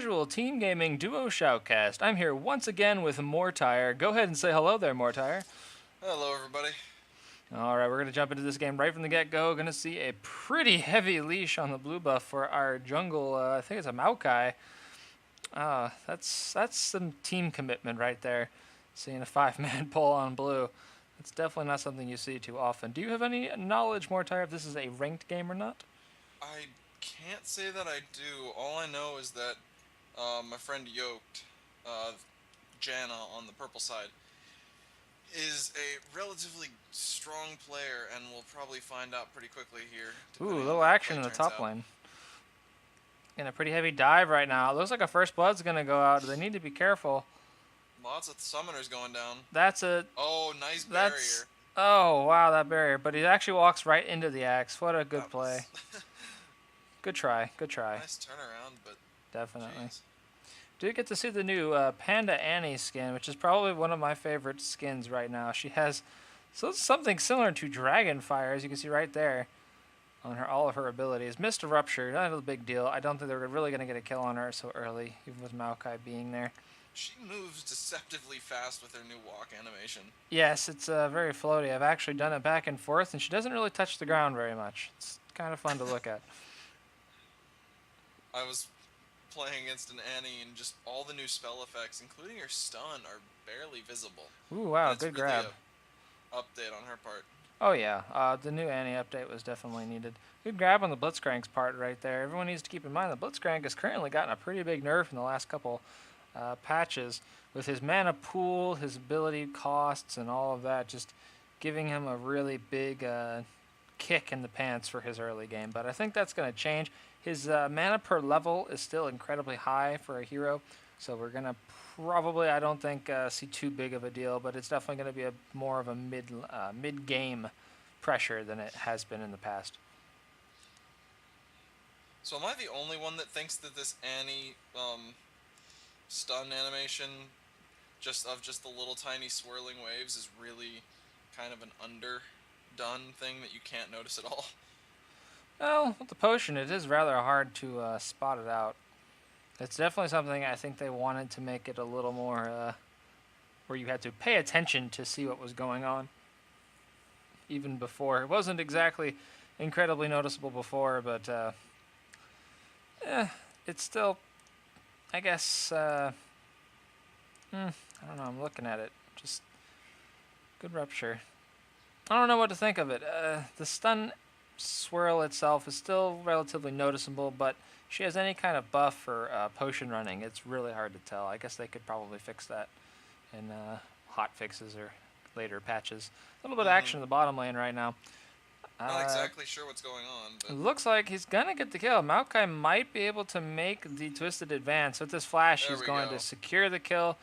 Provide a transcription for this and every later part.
casual team gaming duo shoutcast. I'm here once again with Mortire. Go ahead and say hello there, Mortire. Hello, everybody. Alright, we're going to jump into this game right from the get-go. Going to see a pretty heavy leash on the blue buff for our jungle. I think it's a Maokai. That's some team commitment right there. Seeing a 5-man pull on blue. That's definitely not something you see too often. Do you have any knowledge, Mortire, if this is a ranked game or not? I can't say that I do. All I know is that my friend Yoked, Jana on the purple side, is a relatively strong player, and we'll probably find out pretty quickly here. Ooh, Depending on little how the action play in the turns top out. lane. In a pretty heavy dive right now. It looks like a first blood's going to go out. They need to be careful. Lots of summoners going down. That's a... Oh, nice That's... barrier. Oh, wow, that barrier. But he actually walks right into the axe. What a good That play. was Good try. Good try. nice turnaround, but Definitely. jeez. Do get to see the new Panda Annie skin, which is probably one of my favorite skins right now. She has something similar to Dragonfire, as you can see right there, on all of her abilities. Missed a Rupture, not a big deal. I don't think they're really going to get a kill on her so early, even with Maokai being there. She moves deceptively fast with her new walk animation. Yes, it's very floaty. I've actually done it back and forth, and she doesn't really touch the ground very much. It's kind of fun to look at. I was playing against an Annie, and just all the new spell effects, including her stun, are barely visible. Ooh, And wow, it's good really grab. a update on her part. Oh yeah, the new Annie update was definitely needed. Good grab on the Blitzcrank's part right there. Everyone needs to keep in mind the Blitzcrank has currently gotten a pretty big nerf in the last couple patches with his mana pool, his ability costs, and all of that, just giving him a really big kick in the pants for his early game. But I think that's going to change. His mana per level is still incredibly high for a hero, so we're going to probably, I don't think, see too big of a deal, but it's definitely going to be more of a mid-game pressure than it has been in the past. So am I the only one that thinks that this Annie stun animation, just the little tiny swirling waves, is really kind of an underdone thing that you can't notice at all? Well, with the potion, it is rather hard to spot it out. It's definitely something I think they wanted to make it a little more where you had to pay attention to see what was going on. Even before. It wasn't exactly incredibly noticeable before, but it's still, I guess, I don't know, I'm looking at it. Just good rupture. I don't know what to think of it. The stun swirl itself is still relatively noticeable, but she has any kind of buff for potion running. It's really hard to tell. I guess they could probably fix that in hot fixes or later patches. A little bit of action in the bottom lane right now. Not exactly sure what's going on, It but looks like he's going to get the kill. Maokai might be able to make the twisted advance. With this flash, there he's we going go. to secure the kill.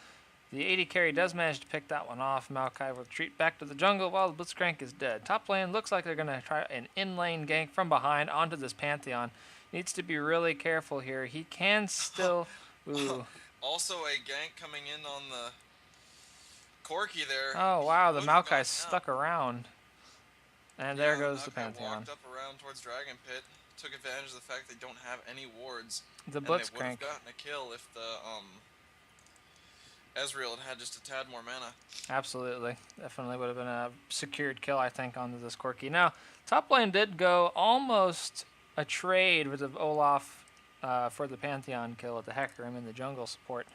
The 80 carry does manage to pick that one off. Maokai will retreat back to the jungle while the Blitzcrank is dead. Top lane looks like they're going to try an in-lane gank from behind onto this Pantheon. Needs to be really careful here. He can still... Ooh. Also a gank coming in on the Corki there. Oh, wow, the Would have gone Maokai stuck around. And there goes the Maokai Pantheon. walked up around towards Dragon Pit, took advantage of the fact they don't have any wards, The and they would have Blitzcrank. gotten a kill if the Ezreal had just a tad more mana. Absolutely. Definitely would have been a secured kill, I think, onto this Corki. Now, top lane did go almost a trade with the Olaf for the Pantheon kill at the Hecarim in the jungle support.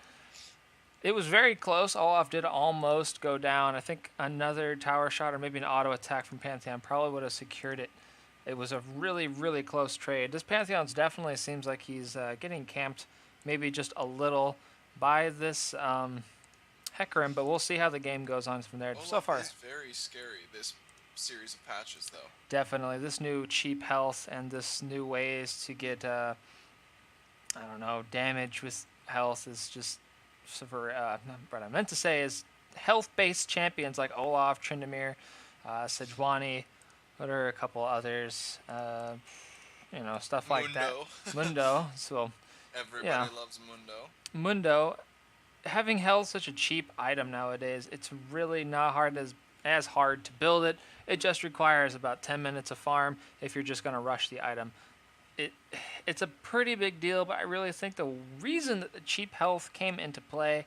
It was very close. Olaf did almost go down. I think another tower shot or maybe an auto attack from Pantheon probably would have secured it. It was a really, really close trade. This Pantheon's definitely seems like he's getting camped maybe just a little by this Hecarim, but we'll see how the game goes on from there. Olaf So far, is very scary, this series of patches, though. definitely this new cheap health and this new ways to get, I don't know, damage with health is just for, what I meant to say is health-based champions like Olaf, Tryndamere, Sejuani, what are a couple others, stuff like that. Mundo, so Everybody loves Mundo. Mundo, having health such a cheap item nowadays, it's really not as hard to build it. It just requires about 10 minutes of farm if you're just going to rush the item. it it's a pretty big deal, but I really think the reason that the cheap health came into play,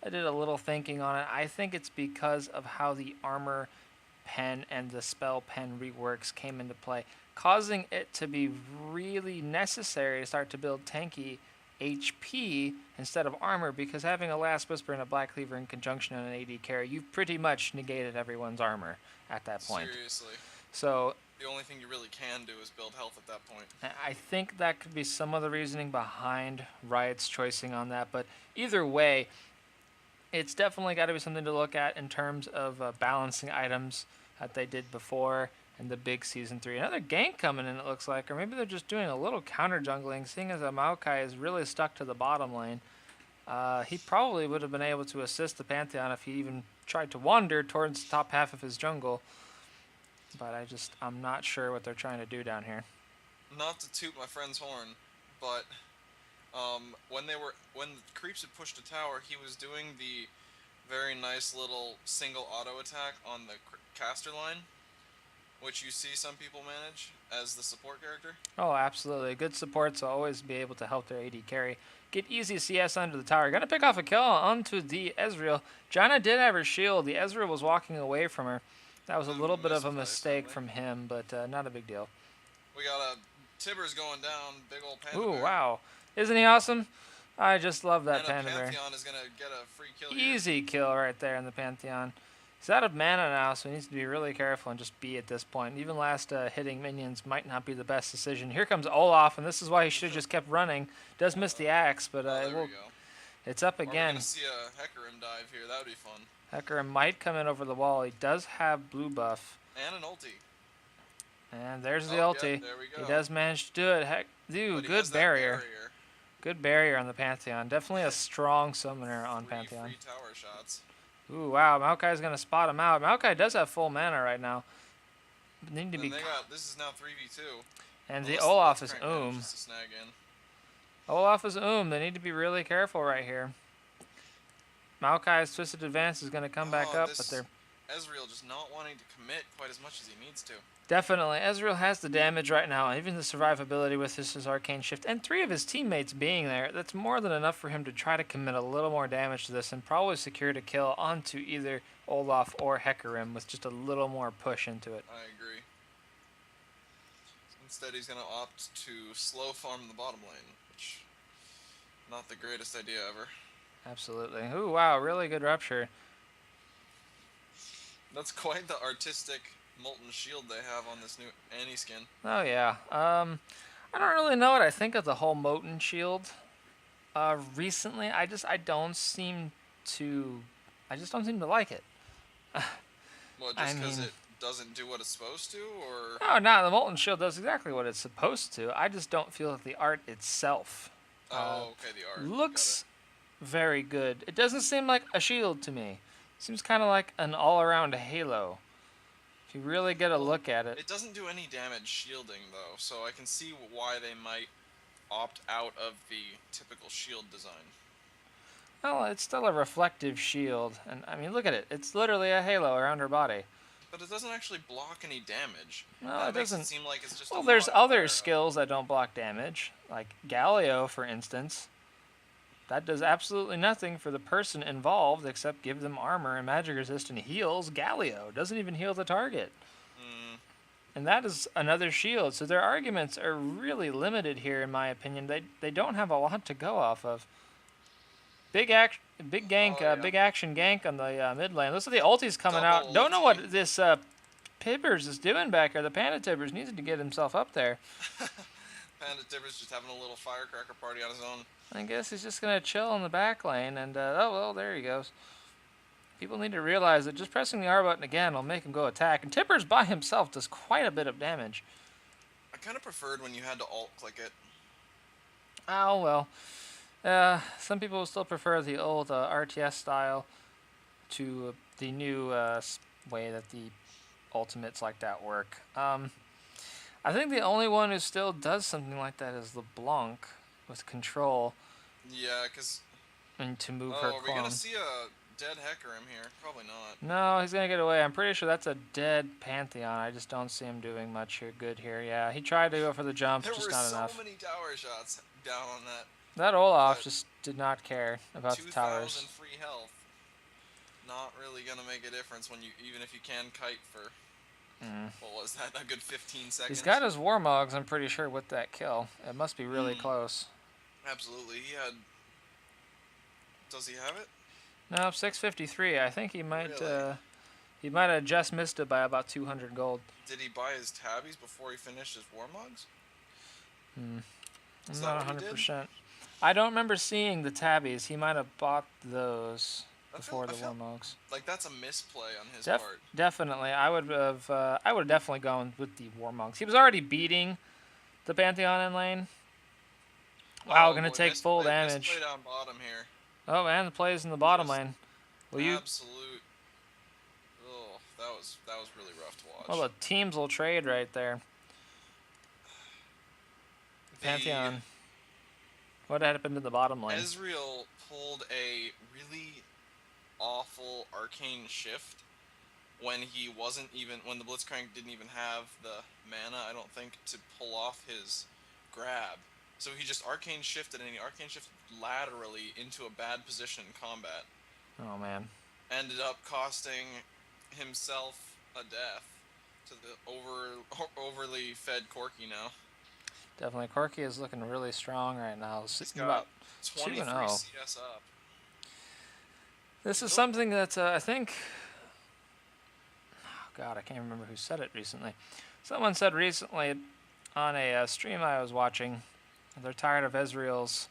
I did a little thinking on it. I think it's because of how the armor pen and the spell pen reworks came into play, causing it to be really necessary to start to build tanky HP instead of armor, because having a Last Whisper and a Black Cleaver in conjunction on an AD carry, you've pretty much negated everyone's armor at that point. Seriously. So The only thing you really can do is build health at that point. I think that could be some of the reasoning behind Riot's choicing on that, but either way, it's definitely got to be something to look at in terms of balancing items that they did before in the big Season 3. Another gank coming in, it looks like, or maybe they're just doing a little counter jungling, seeing as Maokai is really stuck to the bottom lane. He probably would have been able to assist the Pantheon if he even tried to wander towards the top half of his jungle. But I'm not sure what they're trying to do down here. Not to toot my friend's horn, but when the creeps had pushed a tower, he was doing the very nice little single auto attack on the caster line, which you see some people manage as the support character. Oh, absolutely. Good supports will always be able to help their AD carry. Get easy CS under the tower. Gonna pick off a kill onto the Ezreal. Janna did have her shield. The Ezreal was walking away from her. That was a little bit of a mistake from him, but not a big deal. We got a Tibbers going down, big old Panda Ooh, Bear. wow. Isn't he awesome? I just love that And Panda Bear. Pantheon is going to get a free kill Easy here. kill right there in the Pantheon. He's out of mana now, so he needs to be really careful and just be at this point. Even last hitting minions might not be the best decision. Here comes Olaf, and this is why he should have just kept running. Does miss the axe, but it's up again. We're going to see a Hecarim dive here. That would be fun. Hecarim might come in over the wall. He does have blue buff. And an ulti. And there's the ulti. Yeah, there we go. He does manage to do it. Dude, good barrier. Good barrier on the Pantheon. Definitely a strong summoner on Pantheon. Free tower shots. Ooh, wow. Maokai's going to spot him out. Maokai does have full mana right now. Need to be. This is now 3v2. And the Olaf is Olaf is They need to be really careful right here. Maokai's Twisted Advance is going to come back up, but they're... Ezreal just not wanting to commit quite as much as he needs to. Definitely. Ezreal has the damage right now, even the survivability with his Arcane Shift, and 3 of his teammates being there. That's more than enough for him to try to commit a little more damage to this and probably secure a kill onto either Olaf or Hecarim with just a little more push into it. I agree. Instead, he's going to opt to slow farm the bottom lane, which not the greatest idea ever. Absolutely. Ooh, wow, really good rupture. That's quite the artistic molten shield they have on this new Annie skin. Oh yeah. I don't really know what I think of the whole molten shield. Recently, I just don't seem to like it. Well, just because it doesn't do what it's supposed to, or? No, the molten shield does exactly what it's supposed to. I just don't feel that the art itself. Oh, okay, the art looks very good. It doesn't seem like a shield to me. Seems kind of like an all-around halo. If you really get a look at it. It doesn't do any damage shielding, though, so I can see why they might opt out of the typical shield design. Well, it's still a reflective shield, and I mean, look at it. It's literally a halo around her body. But it doesn't actually block any damage. No, that it makes doesn't. It seem like it's just. Well, there's other skills that don't block damage, like Galio, for instance. That does absolutely nothing for the person involved except give them armor and magic resist and heals. Galio doesn't even heal the target. And that is another shield. So their arguments are really limited here, in my opinion. They don't have a lot to go off of. Big action gank on the mid lane. Looks like the ulti's coming out. Don't know what this Tibbers is doing back here. The Panda Tibbers needs to get himself up there. Panda Tibbers just having a little firecracker party on his own. I guess he's just going to chill in the back lane, and oh, well, there he goes. People need to realize that just pressing the R button again will make him go attack, and Tibbers by himself does quite a bit of damage. I kind of preferred when you had to alt-click it. Oh, well. Some people still prefer the old RTS style to the new way that the ultimates like that work. I think the only one who still does something like that is LeBlanc with control. Yeah, because... And to move her clone. Are we going to see a dead Hecarim here. Probably not. No, he's going to get away. I'm pretty sure that's a dead Pantheon. I just don't see him doing much good here. Yeah, he tried to go for the jump, There just were not so enough. many tower shots down on that, That Olaf but just did not care about the 2,000 towers. free health. Not really gonna make a difference when you, even if you can kite for, what was that, a good 15 seconds? He's got his Warmogs, I'm pretty sure, with that kill. It must be really close. Absolutely. He had, does he have it? No, 653. I think he might Really? he might have just missed it by about 200 gold. Did he buy his tabbies before he finished his Warmogs? I'm Is not that what he did? 100%. I don't remember seeing the tabbies. He might have bought those before the feel Warmogs. like that's a misplay on his part. Definitely. I would have definitely gone with the Warmogs. He was already beating the Pantheon in lane. Wow, Oh, gonna boy, take full damage. misplay down bottom here. Oh, and the plays in the bottom Just lane. Will you? Absolute. Oh, that was really rough to watch. Well, the teams will trade right there. Pantheon. What happened to the bottom lane? Ezreal pulled a really awful arcane shift when he wasn't even, when the Blitzcrank didn't even have the mana, I don't think, to pull off his grab. So he just arcane shifted, and he arcane shifted laterally into a bad position in combat. Oh man. Ended up costing himself a death to the overly fed Corki now. Definitely, Corki is looking really strong right now. He's About got 23 2-0. CS up. This is something that I think. Oh God, I can't remember who said it recently. Someone said recently on a stream I was watching, they're tired of Ezreal's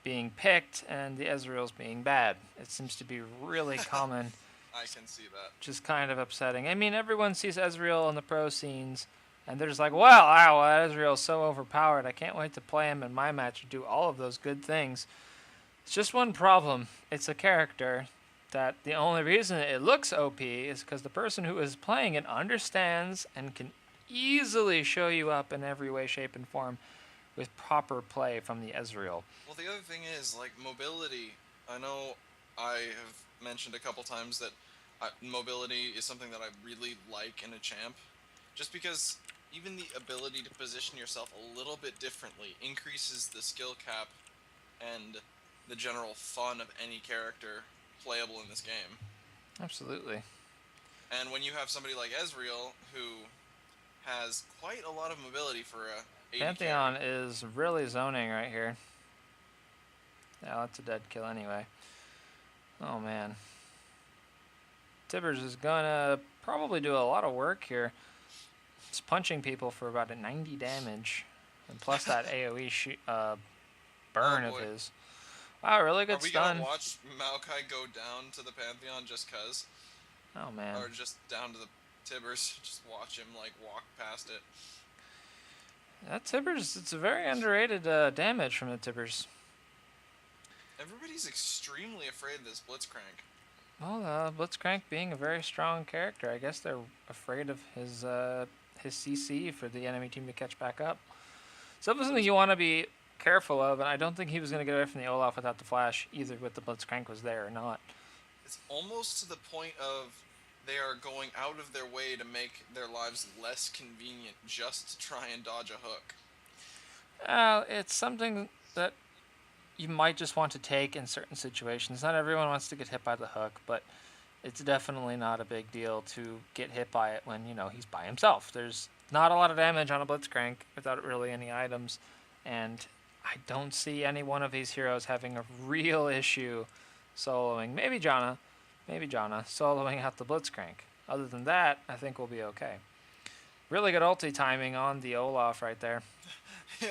being picked and the Ezreal's being bad. It seems to be really common. I can see that. Just kind of upsetting. I mean, everyone sees Ezreal in the pro scenes, and they're just like, well, wow, Ezreal's so overpowered. I can't wait to play him in my match and do all of those good things. It's just one problem. It's a character that the only reason it looks OP is because the person who is playing it understands and can easily show you up in every way, shape, and form with proper play from the Ezreal. Well, the other thing is, like, mobility. I know I have mentioned a couple times that mobility is something that I really like in a champ. Just because even the ability to position yourself a little bit differently increases the skill cap and the general fun of any character playable in this game. Absolutely. And when you have somebody like Ezreal, who has quite a lot of mobility for a AD Pantheon carry. is really zoning right here. Yeah, that's a dead kill anyway. Oh man. Tibbers is gonna probably do a lot of work here. It's punching people for about a 90 damage. And plus that AoE burn of his. Wow, really good stun. Are we gonna watch Maokai go down to the Pantheon just cuz? Oh man. Or just down to the Tibbers, just watch him like walk past it. That Tibbers, it's a very underrated damage from the Tibbers. Everybody's extremely afraid of this Blitzcrank. Well, Blitzcrank being a very strong character, I guess they're afraid of his CC for the enemy team to catch back up. Something you want to be careful of, and I don't think he was going to get away from the Olaf without the flash, either with the Blitzcrank was there or not. It's almost to the point of they are going out of their way to make their lives less convenient just to try and dodge a hook. It's something that you might just want to take in certain situations. Not everyone wants to get hit by the hook, but it's definitely not a big deal to get hit by it when, he's by himself. There's not a lot of damage on a Blitzcrank without really any items, and I don't see any one of these heroes having a real issue soloing. Maybe Janna, soloing out the Blitzcrank. Other than that, I think we'll be okay. Really good ulti timing on the Olaf right there.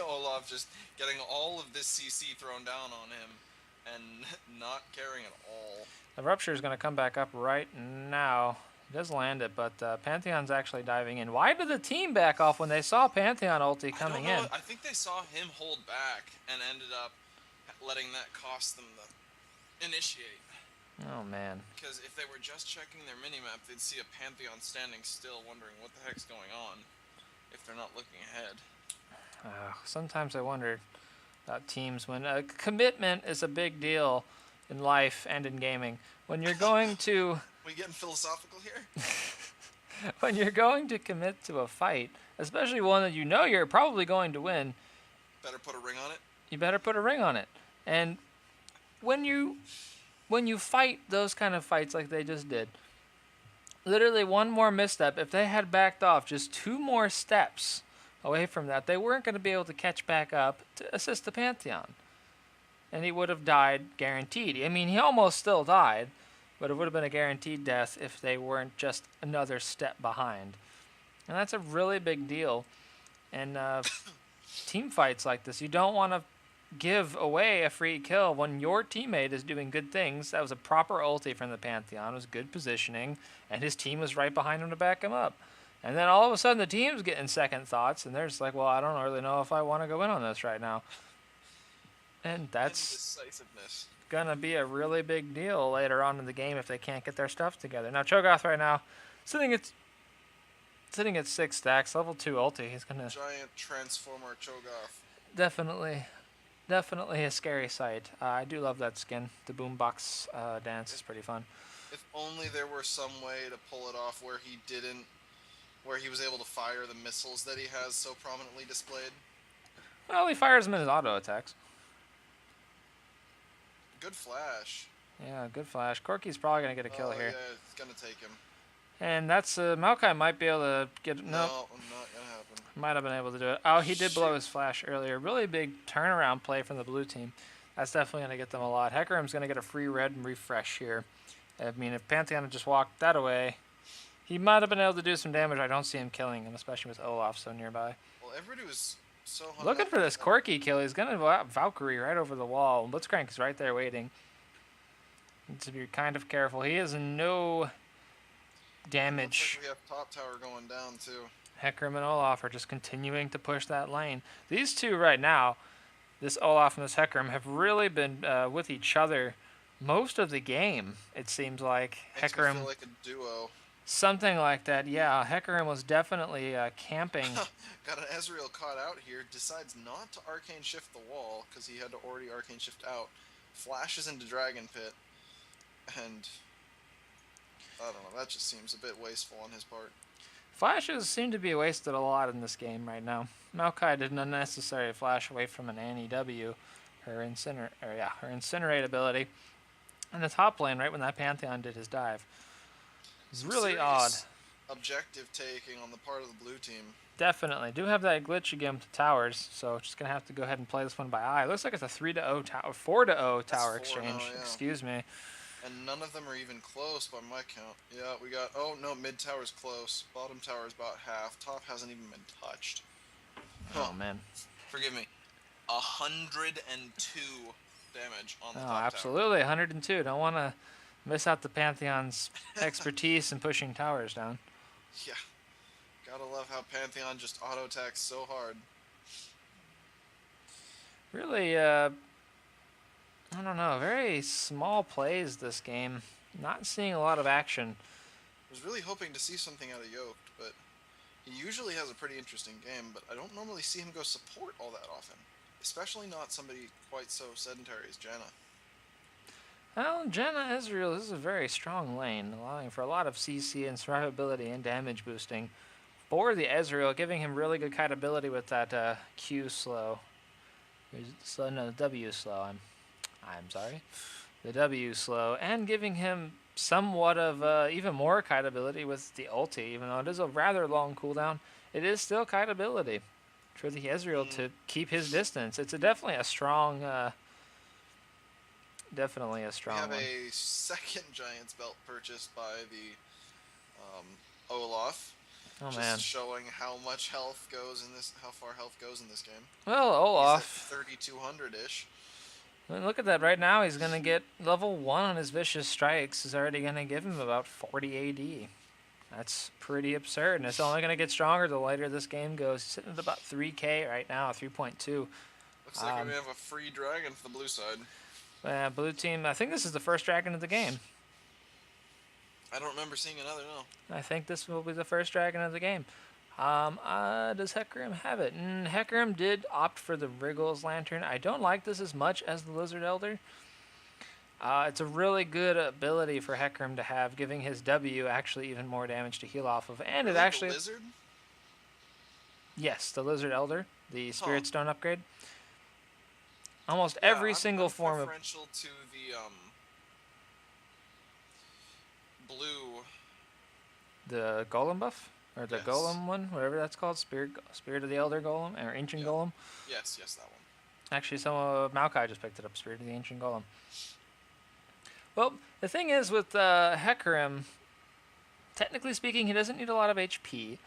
Olaf just getting all of this CC thrown down on him and not caring at all. The Rupture is going to come back up right now. He does land it, but Pantheon's actually diving in. Why did the team back off when they saw Pantheon ulti coming in? I think they saw him hold back and ended up letting that cost them the initiate. Oh, man. Because if they were just checking their minimap, they'd see a Pantheon standing still wondering what the heck's going on if they're not looking ahead. Sometimes I wonder about teams when commitment is a big deal. in life and in gaming. When you're going to We getting philosophical here? when you're going to commit to a fight, especially one that you know you're probably going to win, Better put a ring on it. you better put a ring on it. And when you fight those kind of fights like they just did, literally one more misstep, if they had backed off just 2 more steps away from that, they weren't going to be able to catch back up to assist the Pantheon. And he would have died guaranteed. I mean, he almost still died, but it would have been a guaranteed death if they weren't just another step behind. And that's a really big deal. And team fights like this, you don't want to give away a free kill when your teammate is doing good things. That was a proper ulti from the Pantheon. It was good positioning, and his team was right behind him to back him up. And then all of a sudden the team's getting second thoughts, and they're just like, well, I don't really know if I want to go in on this right now. And that's Indecisiveness. gonna be a really big deal later on in the game if they can't get their stuff together. Now Cho'Gath right now, sitting at 6 stacks, level 2 ulti. He's gonna Giant transformer Cho'Gath. definitely a scary sight. I do love that skin. The boombox dance is pretty fun. If only there were some way to pull it off where he was able to fire the missiles that he has so prominently displayed. Well, he fires them in his auto attacks. Good flash. Yeah, good flash. Corky's probably gonna get a kill here, Yeah, it's gonna take him. and that's Maokai might be able to get No, no. not gonna happen. Might have been able to do it. Oh, he did blow his flash earlier. Really big turnaround play from the blue team. That's definitely going to get them a lot. Hecarim's going to get a free red and refresh here. I mean, if Pantheon had just walked that away, he might have been able to do some damage. I don't see him killing him, especially with Olaf so nearby. Well, everybody was so hung Looking up for this on- Corky kill. He's going to Valkyrie right over the wall. Blitzcrank is right there waiting. Need to be kind of careful. He has no damage. Looks like we have top tower going down too. Hecarim and Olaf are just continuing to push that lane. These two right now, this Olaf and this Hecarim, have really been with each other most of the game, it seems like. Makes me Hecarim, feel like a duo. something like that, yeah. Hecarim was definitely camping. Got an Ezreal caught out here. Decides not to arcane shift the wall because he had to already arcane shift out. Flashes into Dragon Pit, and I don't know. That just seems a bit wasteful on his part. Flashes seem to be wasted a lot in this game right now. Maokai did an unnecessary flash away from an Annie W, her incinerate ability, in the top lane right when that Pantheon did his dive. It's really odd. Serious objective taking on the part of the blue team. Definitely. Do have that glitch again with the towers, so just going to have to go ahead and play this one by eye. Looks like it's a 3-0 tower, 4-0 tower exchange. yeah. Excuse me. And none of them are even close by my count. Yeah, we got... Oh, no, mid tower's close. Bottom tower's about half. Top hasn't even been touched. Oh, man. Forgive me. 102 damage on the Oh, top absolutely. 102. Don't want to miss out the Pantheon's expertise in pushing towers down. tower. Yeah. Gotta love how Pantheon just auto-attacks so hard. Really, I don't know, very small plays this game. Not seeing a lot of action. I was really hoping to see something out of Yoked, but he usually has a pretty interesting game, but I don't normally see him go support all that often. Especially not somebody quite so sedentary as Janna. Well, Janna Ezreal, this is a very strong lane, allowing for a lot of CC and survivability and damage boosting for the Ezreal, giving him really good kiteability with that Q slow. No, the W slow. I'm sorry. The W slow, and giving him somewhat of even more kiteability with the ulti, even though it is a rather long cooldown. It is still kiteability for the Ezreal to keep his distance. It's definitely a strong, We have one. a second Giant's Belt purchased by the Olaf. Oh just man. showing how much health goes in this, how far health goes in this game. Well, Olaf. He's at 3,200-ish. I mean, look at that right now. He's going to get level 1 on his Vicious Strikes. Is already going to give him about 40 AD. That's pretty absurd. And it's only going to get stronger the later this game goes. He's sitting at about 3K right now, 3.2. Looks like we have a free dragon for the blue side. Blue team, I think this is the first dragon of the game. I don't remember seeing another, no. I think this will be the first dragon of the game. Does Hecarim have it? Hecarim did opt for the Wriggles Lantern. I don't like this as much as the Lizard Elder. It's a really good ability for Hecarim to have, giving his W actually even more damage to heal off of. And it Really, the actually, lizard? yes, the Lizard Elder, the Huh. Spirit Stone upgrade. Almost Yeah, every I'm single I'm form of preferential to the blue. the Golem buff, or the Yes. Golem one, whatever that's called, Spirit of the Elder Golem, or Ancient Yeah. Golem. Yes, that one. Actually, some Maokai just picked it up, Spirit of the Ancient Golem. Well, the thing is with Hecarim, technically speaking, he doesn't need a lot of HP.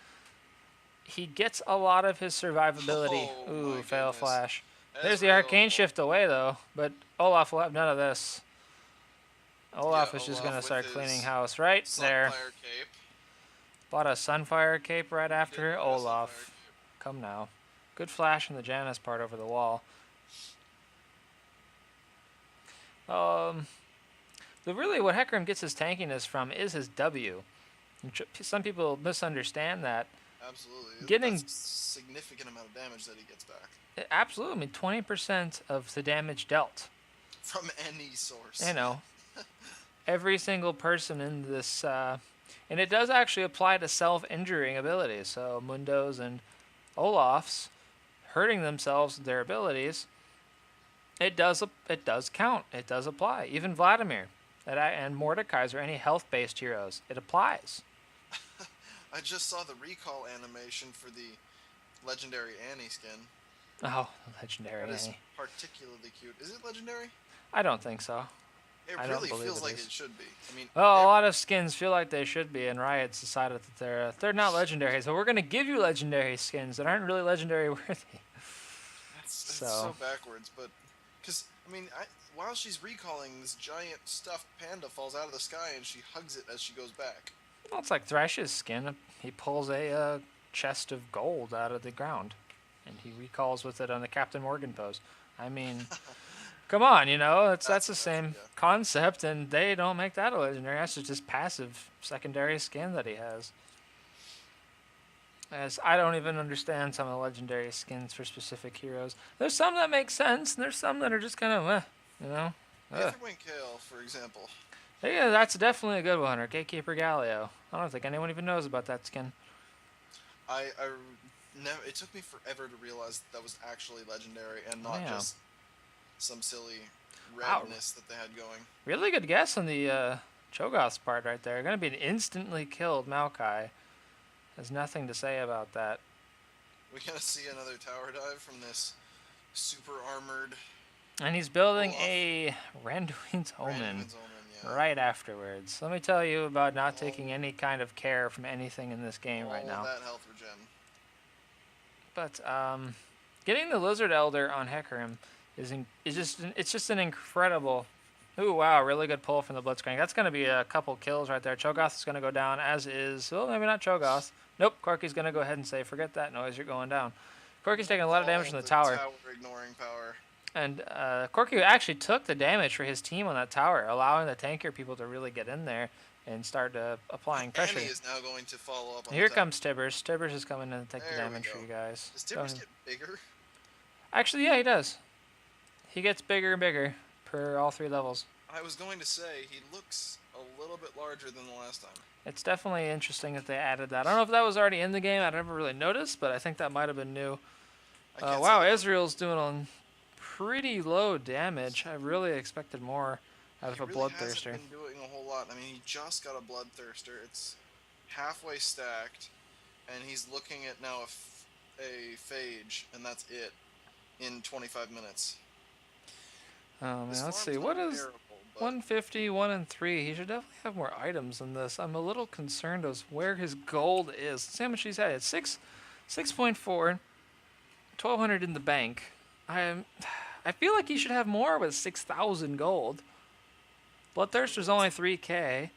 He gets a lot of his survivability. Oh my Ooh, fail goodness. flash. There's the Ezreal. arcane shift away though, but Olaf will have none of this. Yeah, Olaf is just gonna Olaf with start cleaning his house right there. Sunfire cape. Bought a Sunfire cape right He did after buy a Sunfire Olaf. cape. Come now. Good flash in the Janus part over the wall. Um, really what Hecarim gets his tankiness from is his W. Some people misunderstand that. Absolutely. Getting That's a significant amount of damage that he gets back. absolutely, I mean 20% of the damage dealt. From any source. You know, every single person in this, and it does actually apply to self-injuring abilities. So Mundo's and Olaf's hurting themselves with their abilities. It does count. It does apply. Even Vladimir and Mordekaiser, any health-based heroes, it applies. I just saw the recall animation for the legendary Annie skin. Oh, legendary That is Annie. particularly cute. Is it legendary? I don't think so. It I don't really believe feels it like is. it should be. I mean, Well, a lot of skins feel like they should be, and Riot's decided that they're not legendary. So we're gonna give you legendary skins that aren't really legendary worthy. it's So so backwards, but because I mean, while she's recalling, this giant stuffed panda falls out of the sky and she hugs it as she goes back. well, it's like Thresh's skin. He pulls a chest of gold out of the ground, and he recalls with it on the Captain Morgan pose. I mean, come on, that's the same Yeah. concept, and they don't make that a legendary. That's just passive secondary skin that he has. As I don't even understand some of the legendary skins for specific heroes. There's some that make sense, and there's some that are just kind of, you know. Aetherwing Kale, for example. Yeah, that's definitely a good one. Or Gatekeeper Galio. I don't think anyone even knows about that skin. I never. It took me forever to realize that was actually legendary and not Yeah. just some silly Wow. redness that they had going. Really good guess on the Cho'Gath's part right there. Going to be an instantly killed Maokai. Has nothing to say about that. We gonna see another tower dive from this super armored And he's building Olaf. a Randuin's Omen Random's Omen, yeah. right afterwards. Let me tell you about not taking any kind of care from anything in this game right now. All that health regen. But getting the Lizard Elder on Hecarim it's just an incredible. Ooh, wow, really good pull from the Blitzcrank. That's going to be a couple kills right there. Cho'Gath is going to go down, as is. Well, maybe not Cho'Gath. Nope, Corky's going to go ahead and say, forget that noise, you're going down. Corky's taking a lot of damage from the tower. Tower ignoring power. And Corky actually took the damage for his team on that tower, allowing the tankier people to really get in there and start applying pressure. Annie is now going to follow up on Here the comes Tibbers. Tibbers is coming in to take the There we damage go. for you guys. Does Go Tibbers ahead. get bigger? Actually, yeah, he does. He gets bigger and bigger per all 3 levels. I was going to say, he looks a little bit larger than the last time. It's definitely interesting that they added that. I don't know if that was already in the game. I never really noticed, but I think that might have been new. I can't Wow, say- Israel's doing on pretty low damage. I really expected more out of a He really Bloodthirster. hasn't been doing a whole lot. I mean, he just got a Bloodthirster. It's halfway stacked, and he's looking at now a Phage, and that's it in 25 minutes. Oh, This man, let's farm's see. not What is terrible, but 150, 1 and 3? He should definitely have more items than this. I'm a little concerned as where his gold is. Let's see how much he's had. It's 6.4, 1,200 in the bank. I feel like he should have more with 6,000 gold. Bloodthirster's only 3k.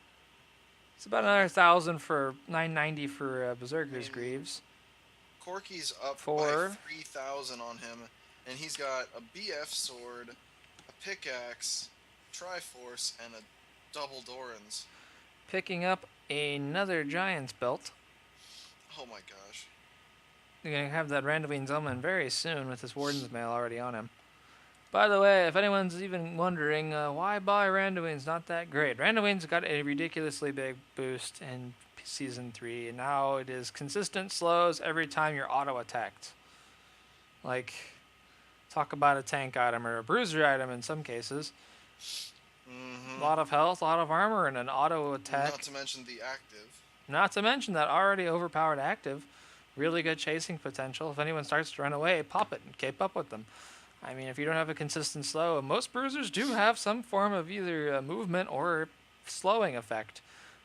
It's about another 1,000 for 990 for Berserker's Greaves. Corky's up For- by 3,000 on him, and he's got a BF sword, a pickaxe, Triforce, and a double Doran's. Picking up another Giant's Belt. Oh my gosh. You're going to have that Randomine Omen very soon with this Warden's Mail already on him. By the way, if anyone's even wondering why buy Randuin's not that great, Randuin's got a ridiculously big boost in Season 3, and now it is consistent slows every time you're auto-attacked. Like, talk about a tank item or a bruiser item in some cases. A lot of health, a lot of armor, and an auto-attack. Not to mention the active. Not to mention that already overpowered active. Really good chasing potential. If anyone starts to run away, pop it and keep up with them. I mean, if you don't have a consistent slow, most bruisers do have some form of either movement or slowing effect.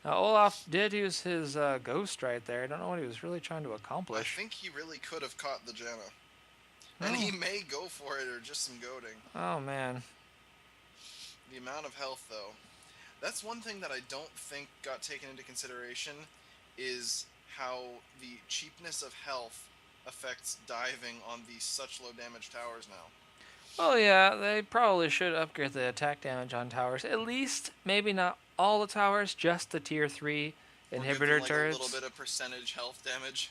Now, Olaf did use his ghost right there. I don't know what he was really trying to accomplish. I think he really could have caught the Janna. And he may go for it or just some goading. Oh, man. The amount of health, though. That's one thing that I don't think got taken into consideration is how the cheapness of health affects diving on these such low damage towers now. Well, yeah, they probably should upgrade the attack damage on towers. At least, maybe not all the towers, just the tier 3 inhibitor turrets. A little bit of percentage health damage.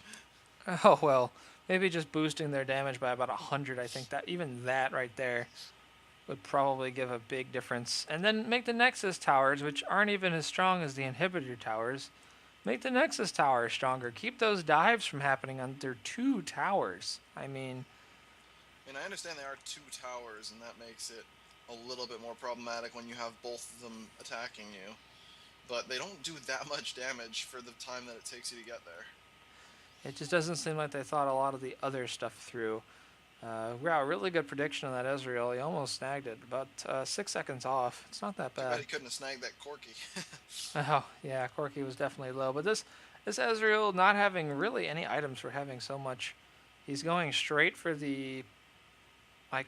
Oh, well, maybe just boosting their damage by about 100. I think that even that right there would probably give a big difference. And then make the Nexus towers, which aren't even as strong as the inhibitor towers, make the Nexus towers stronger. Keep those dives from happening under 2 towers. I mean, I understand there are 2 towers, and that makes it a little bit more problematic when you have both of them attacking you. But they don't do that much damage for the time that it takes you to get there. It just doesn't seem like they thought a lot of the other stuff through. Wow, really good prediction on that Ezreal. He almost snagged it, about 6 seconds off. It's not that bad. He couldn't have snagged that Corki. Oh, yeah, Corki was definitely low. But this Ezreal not having really any items for having so much. He's going straight for the, like,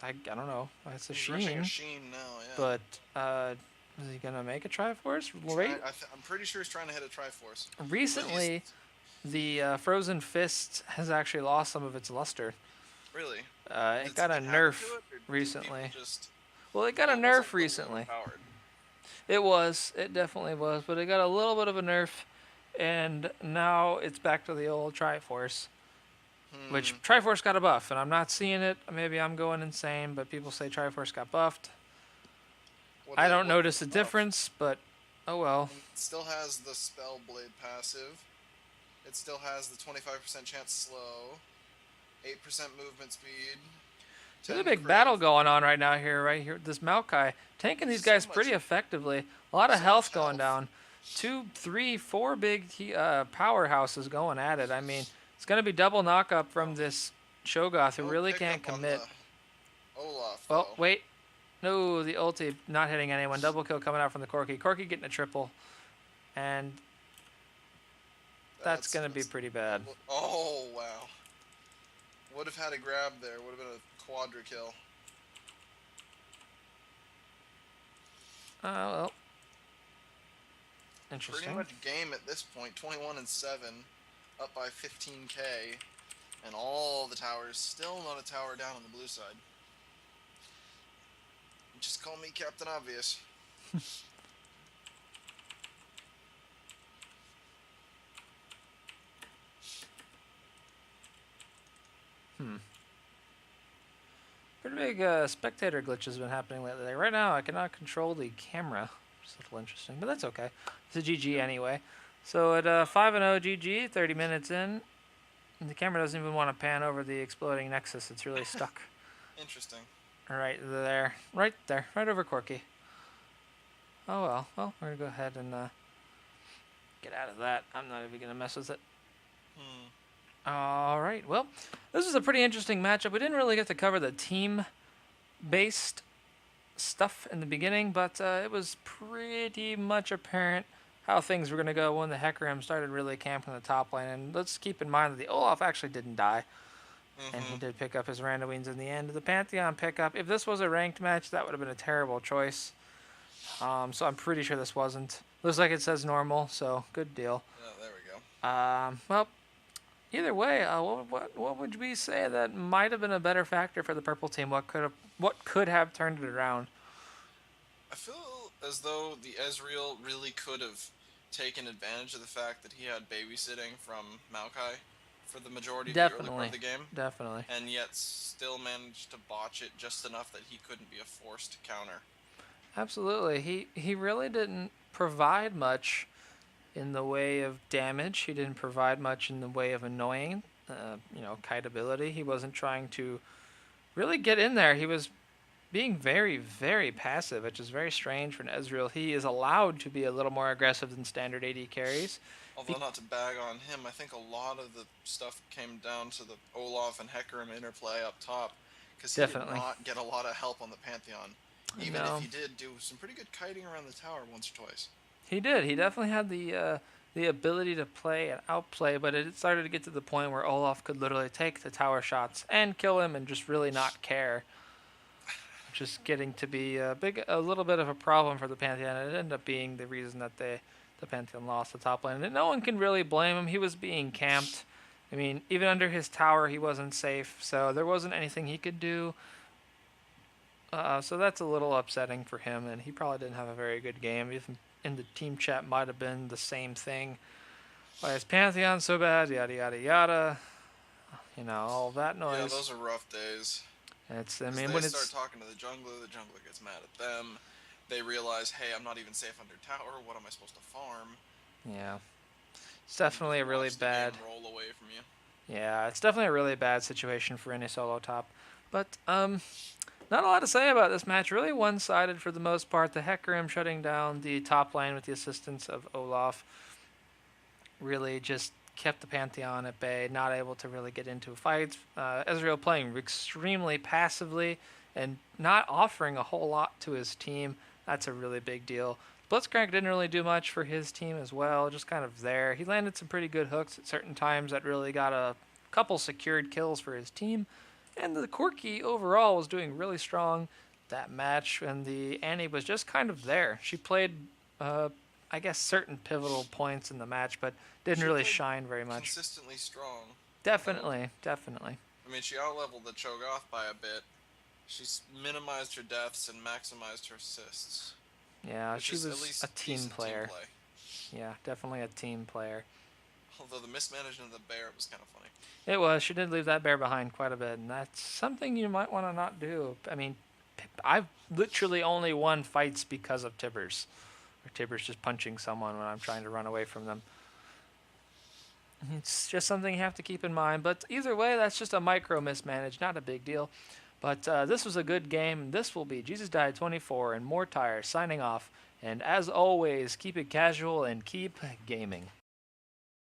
I don't know. It's a Sheen. Sheen now, yeah. But is he going to make a Triforce? I'm pretty sure he's trying to hit a Triforce. Recently, the Frozen Fist has actually lost some of its luster. Really? It got a nerf recently. Well, it got a nerf recently. It was. It definitely was. But it got a little bit of a nerf, and now it's back to the old Triforce. Which Triforce got a buff, and I'm not seeing it. Maybe I'm going insane, but people say Triforce got buffed. I don't notice a difference, but oh well. It still has the Spell Blade passive. It still has the 25% chance slow, 8% movement speed. There's a big battle going on right here. This Maokai tanking these guys pretty effectively. A lot of health going down. 2, 3, 4 big powerhouses going at it. I mean, it's going to be double knockup from this Shogoth who really can't commit. Olaf, oh, wait. No, the ulti not hitting anyone. Double kill coming out from the Corki. Corki getting a triple. And that's going to be pretty bad. Oh, wow. Would have had a grab there. Would have been a quadra kill. Oh, well. Interesting. Pretty much game at this point. 21-7. Up by 15k. And all the towers. Still not a tower down on the blue side. Just call me Captain Obvious. Pretty big spectator glitch has been happening lately. Like right now, I cannot control the camera, which is a little interesting, but that's okay. It's a GG anyway. So at 5-0 GG, 30 minutes in, and the camera doesn't even want to pan over the exploding Nexus. It's really stuck. Interesting. Right there, right over Corki. Oh well. Well, we're gonna go ahead and get out of that. I'm not even gonna mess with it. All right. Well, this was a pretty interesting matchup. We didn't really get to cover the team-based stuff in the beginning, but it was pretty much apparent how things were going to go when the Hecarim started really camping the top lane. And let's keep in mind that the Olaf actually didn't die, and he did pick up his Randuins in the end. The Pantheon pickup, if this was a ranked match, that would have been a terrible choice. So I'm pretty sure this wasn't. Looks like it says normal, so good deal. Yeah, there we go. Well, either way, what would we say that might have been a better factor for the purple team? What could have turned it around? I feel as though the Ezreal really could have taken advantage of the fact that he had babysitting from Maokai for the majority of the early part Definitely. of the game, Definitely. and yet still managed to botch it just enough that he couldn't be a force to counter. Absolutely. He really didn't provide much in the way of damage. He didn't provide much in the way of annoying, kite ability. He wasn't trying to really get in there. He was being very, very passive, which is very strange for an Ezreal. He is allowed to be a little more aggressive than standard AD carries. Although not to bag on him, I think a lot of the stuff came down to the Olaf and Hecarim interplay up top, because he did Definitely. not get a lot of help on the Pantheon, even if No, he did do some pretty good kiting around the tower once or twice. he did. He definitely had the ability to play and outplay, but it started to get to the point where Olaf could literally take the tower shots and kill him and just really not care. Just getting to be a little bit of a problem for the Pantheon. It ended up being the reason that the Pantheon lost the top lane. And no one can really blame him. He was being camped. I mean, even under his tower, he wasn't safe, so there wasn't anything he could do. So that's a little upsetting for him, and he probably didn't have a very good game. Even in the team chat, might have been the same thing. Why is Pantheon so bad? Yada yada yada. All that noise. Yeah, those are rough days. I mean, they when start it's talking to the jungler gets mad at them. They realize, hey, I'm not even safe under tower. What am I supposed to farm? yeah, it's definitely a really Watch the bad. game roll away from you. Yeah, it's definitely a really bad situation for any solo top. But not a lot to say about this match. Really one-sided for the most part. The Hecarim shutting down the top lane with the assistance of Olaf really just kept the Pantheon at bay, not able to really get into fights. Ezreal playing extremely passively and not offering a whole lot to his team. That's a really big deal. Blitzcrank didn't really do much for his team as well, just kind of there. He landed some pretty good hooks at certain times that really got a couple secured kills for his team. And the Corki overall was doing really strong that match, and the Annie was just kind of there. She played, I guess, certain pivotal points in the match, but didn't really shine very much. Consistently strong. Definitely. I mean, she outleveled the Cho'Gath by a bit. She's minimized her deaths and maximized her assists. Yeah, she was at least a team player. Team play. Yeah, definitely a team player. Although the mismanagement of the bear was kind of funny. It was. She did leave that bear behind quite a bit, and that's something you might want to not do. I mean, I've literally only won fights because of Tibbers. Or Tibbers just punching someone when I'm trying to run away from them. It's just something you have to keep in mind. But either way, that's just a micro mismanage, not a big deal. But this was a good game. This will be Jesus Died 24 and Mortire signing off. And as always, keep it casual and keep gaming.